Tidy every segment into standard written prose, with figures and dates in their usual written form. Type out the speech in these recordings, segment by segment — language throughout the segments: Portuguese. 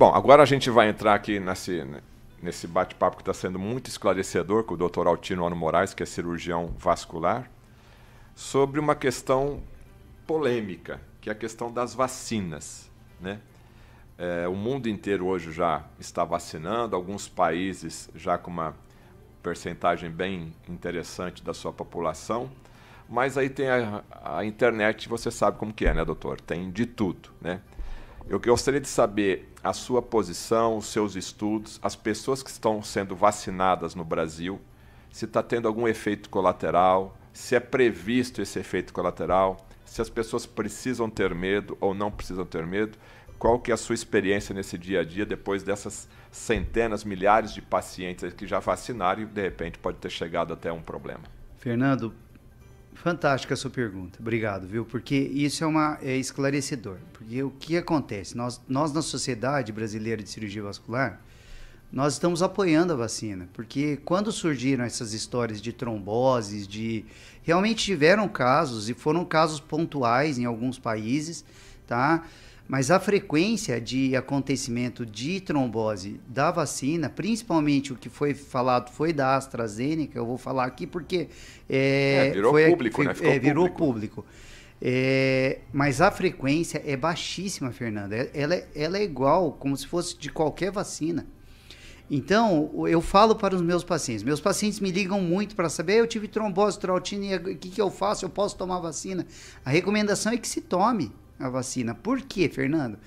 Bom, agora a gente vai entrar aqui nesse bate-papo que está sendo muito esclarecedor com o Dr. Altino Ano Moraes, que é cirurgião vascular, sobre uma questão polêmica, que é a questão das vacinas, né? O mundo inteiro hoje já está vacinando, alguns países já com uma percentagem bem interessante da sua população, mas aí tem a internet, você sabe como que é, né, doutor? Tem de tudo, né? Eu gostaria de saber a sua posição, os seus estudos, as pessoas que estão sendo vacinadas no Brasil, se está tendo algum efeito colateral, se é previsto esse efeito colateral, se as pessoas precisam ter medo ou não precisam ter medo, qual que é a sua experiência nesse dia a dia depois dessas centenas, milhares de pacientes que já vacinaram e de repente pode ter chegado até um problema. Fernando, fantástica a sua pergunta, obrigado, viu? Porque isso é esclarecedor, porque o que acontece? Nós na Sociedade Brasileira de Cirurgia Vascular, nós estamos apoiando a vacina, porque quando surgiram essas histórias de tromboses, realmente tiveram casos, e foram casos pontuais em alguns países, tá? Mas a frequência de acontecimento de trombose da vacina, principalmente o que foi falado foi da AstraZeneca, eu vou falar aqui porque... virou público, né? Virou público. Mas a frequência é baixíssima, Fernanda. Ela é igual, como se fosse de qualquer vacina. Então, eu falo para os meus pacientes. Meus pacientes me ligam muito para saber, eu tive trombose, Altino, o que eu faço? Eu posso tomar vacina? A recomendação é que se tome a vacina. Por quê, Fernando?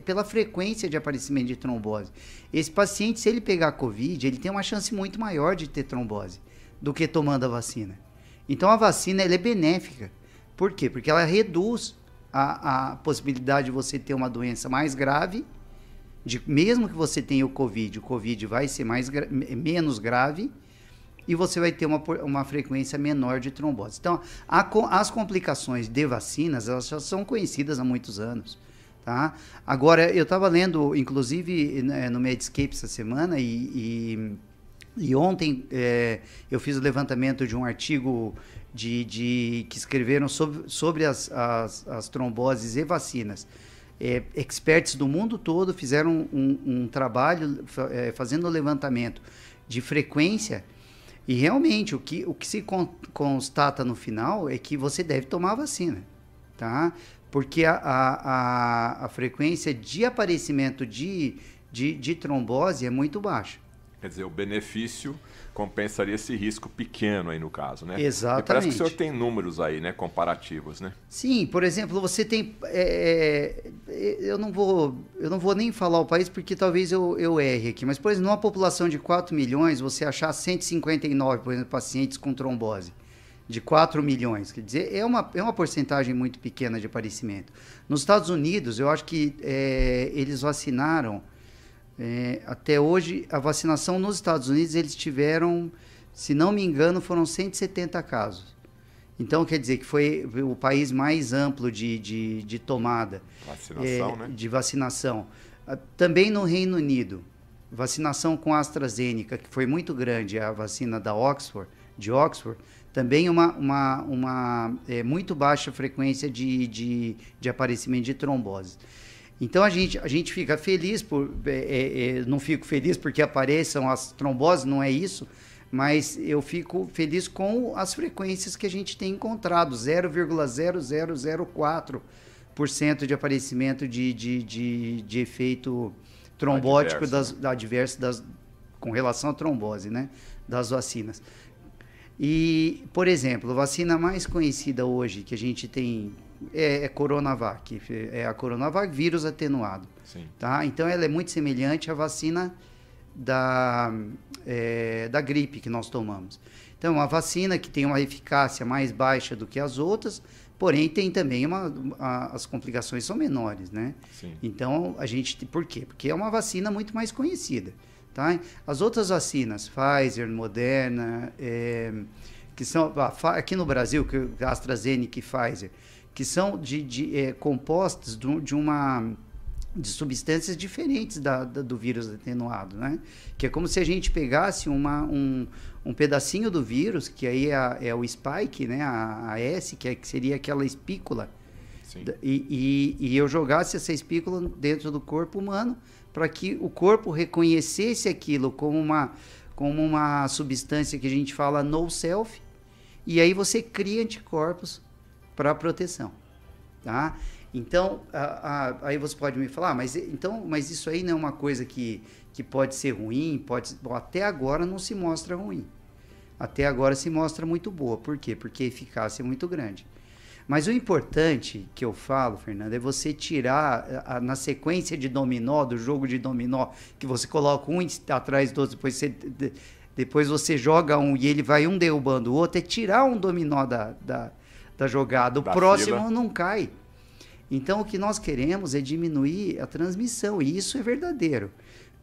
Pela frequência de aparecimento de trombose. Esse paciente, se ele pegar Covid, ele tem uma chance muito maior de ter trombose do que tomando a vacina. Então, a vacina ela é benéfica. Por quê? Porque ela reduz a possibilidade de você ter uma doença mais grave, mesmo que você tenha o Covid vai ser menos grave, e você vai ter uma frequência menor de trombose. Então, as complicações de vacinas, elas já são conhecidas há muitos anos, tá? Agora, eu estava lendo, inclusive, no Medscape essa semana, e ontem eu fiz o levantamento de um artigo que escreveram sobre as tromboses e vacinas. Experts do mundo todo fizeram um trabalho fazendo o levantamento de frequência. E realmente, o que se constata no final é que você deve tomar a vacina, tá? Porque a frequência de aparecimento de trombose é muito baixa. Quer dizer, o benefício compensaria esse risco pequeno aí no caso, né? Exatamente. E parece que o senhor tem números aí, né, comparativos, né? Sim, por exemplo, você tem... eu não vou nem falar o país porque talvez eu erre aqui, mas, por exemplo, numa população de 4 milhões, você achar 159, por exemplo, pacientes com trombose, de 4 milhões, quer dizer, é uma porcentagem muito pequena de aparecimento. Nos Estados Unidos, eu acho que eles vacinaram... até hoje, a vacinação nos Estados Unidos, eles tiveram, se não me engano, foram 170 casos. Então, quer dizer que foi o país mais amplo de tomada de vacinação. Também no Reino Unido, vacinação com a AstraZeneca, que foi muito grande, a vacina de Oxford, também uma muito baixa frequência de aparecimento de trombose. Então, a gente fica feliz, não fico feliz porque apareçam as tromboses, não é isso, mas eu fico feliz com as frequências que a gente tem encontrado, 0,0004% de aparecimento de efeito trombótico adverso com relação à trombose, né, das vacinas. E, por exemplo, a vacina mais conhecida hoje que a gente tem é Coronavac, é a Coronavac vírus atenuado. Sim. Tá? Então, ela é muito semelhante à vacina da gripe que nós tomamos. Então, uma vacina que tem uma eficácia mais baixa do que as outras, porém tem também as complicações são menores, né? Sim. Então, por quê? Porque é uma vacina muito mais conhecida. Tá? As outras vacinas, Pfizer, Moderna, que são aqui no Brasil, que a AstraZeneca e Pfizer, que são compostas de substâncias diferentes do vírus atenuado, né? Que é como se a gente pegasse um pedacinho do vírus, que aí é o spike, né? A S, que seria aquela espícula Sim. E eu jogasse essa espícula dentro do corpo humano para que o corpo reconhecesse aquilo como uma substância que a gente fala no self, e aí você cria anticorpos para proteção, tá? Então, aí você pode me falar, mas isso aí não é uma coisa que pode ser ruim? Bom, até agora não se mostra ruim. Até agora se mostra muito boa. Por quê? Porque a eficácia é muito grande. Mas o importante que eu falo, Fernando, é você tirar na sequência de dominó, do jogo de dominó, que você coloca um atrás do outro, depois você joga um e ele vai um derrubando o outro, é tirar um dominó da jogada. O próximo fila não cai. Então, o que nós queremos é diminuir a transmissão, e isso é verdadeiro.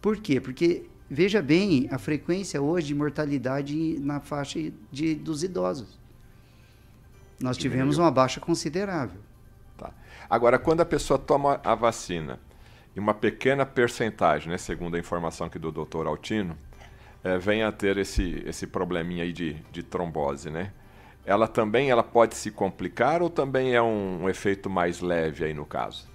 Por quê? Porque, veja bem, a frequência hoje de mortalidade na faixa dos idosos. Nós tivemos uma baixa considerável. Tá. Agora, quando a pessoa toma a vacina, e uma pequena percentagem, né, segundo a informação aqui do Dr. Altino, vem a ter esse probleminha aí de trombose, né? Ela pode se complicar ou também é um efeito mais leve aí no caso?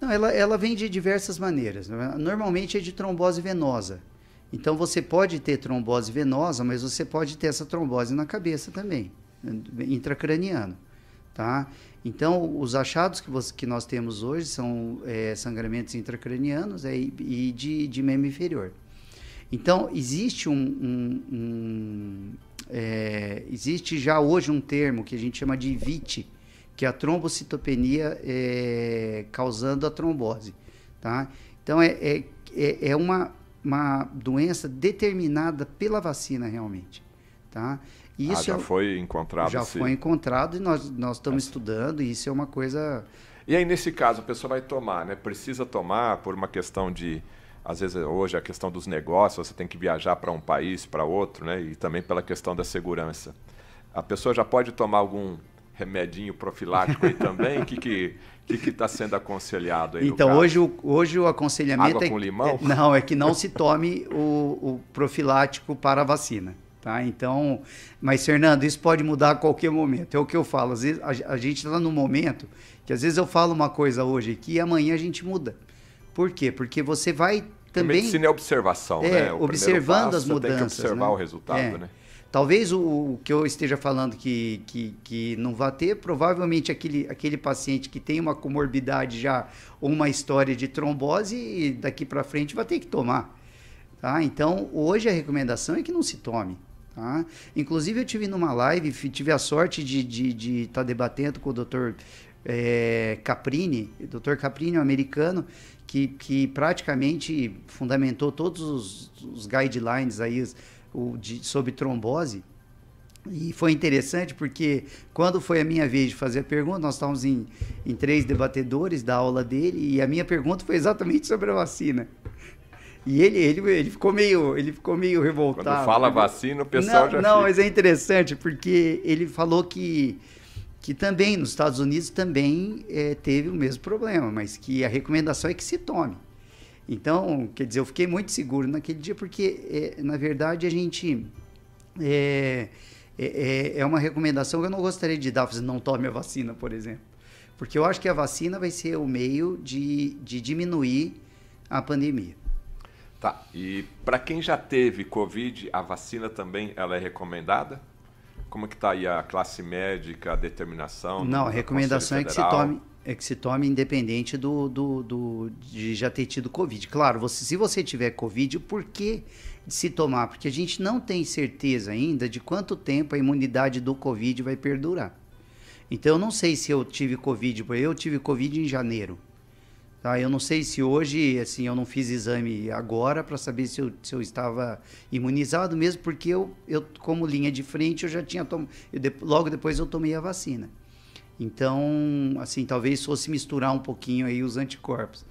Não, ela vem de diversas maneiras. Normalmente é de trombose venosa. Então você pode ter trombose venosa, mas você pode ter essa trombose na cabeça também, intracraniano, tá? Então, os achados que nós temos hoje são sangramentos intracranianos e de membro inferior. Então, existe existe já hoje um termo que a gente chama de VIT, que é a trombocitopenia causando a trombose, tá? Então, é uma doença determinada pela vacina realmente, tá? Isso já foi encontrado? Já foi encontrado e nós estamos estudando, e isso é uma coisa... E aí, nesse caso, a pessoa vai tomar, né? Precisa tomar por uma questão de... Às vezes, hoje, a questão dos negócios, você tem que viajar para um país, para outro, né? E também pela questão da segurança. A pessoa já pode tomar algum remedinho profilático aí também? O que está sendo aconselhado aí? Então, hoje o aconselhamento água com limão? Não, é que não se tome o profilático para a vacina. Tá? Então, mas, Fernando, isso pode mudar a qualquer momento. É o que eu falo. Às vezes a gente está num momento que às vezes eu falo uma coisa hoje aqui e amanhã a gente muda. Por quê? Porque você vai também... A medicina é observação, né? Observando as mudanças. Tem que observar, né, o resultado, né? Talvez o que eu esteja falando que não vai ter, provavelmente aquele paciente que tem uma comorbidade já, ou uma história de trombose, e daqui para frente vai ter que tomar. Tá? Então, hoje a recomendação é que não se tome. Tá? Inclusive, eu tive numa live, tive a sorte de estar debatendo com o Dr. Caprini. O Dr. Caprini é um americano que praticamente fundamentou todos os guidelines aí, sobre trombose. E foi interessante porque quando foi a minha vez de fazer a pergunta, nós estávamos em 3 debatedores da aula dele, e a minha pergunta foi exatamente sobre a vacina. E ele ficou meio revoltado. Quando fala vacina, o pessoal já Não, mas é interessante, porque ele falou que também nos Estados Unidos também teve o mesmo problema, mas que a recomendação é que se tome. Então, quer dizer, eu fiquei muito seguro naquele dia, porque, na verdade, a gente... É uma recomendação que eu não gostaria de dar, não tome a vacina, por exemplo. Porque eu acho que a vacina vai ser o meio de diminuir a pandemia. Tá, e para quem já teve Covid, a vacina também ela é recomendada? Como que está aí a classe médica, a determinação? Não, a recomendação é que se tome independente de já ter tido Covid. Claro, se você tiver Covid, por que de se tomar? Porque a gente não tem certeza ainda de quanto tempo a imunidade do Covid vai perdurar. Então, eu não sei se eu tive Covid, eu tive Covid em janeiro. Tá? Eu não sei se hoje, assim, eu não fiz exame agora para saber se eu estava imunizado mesmo, porque eu como linha de frente, eu já tinha tomado, logo depois eu tomei a vacina. Então, assim, talvez fosse misturar um pouquinho aí os anticorpos.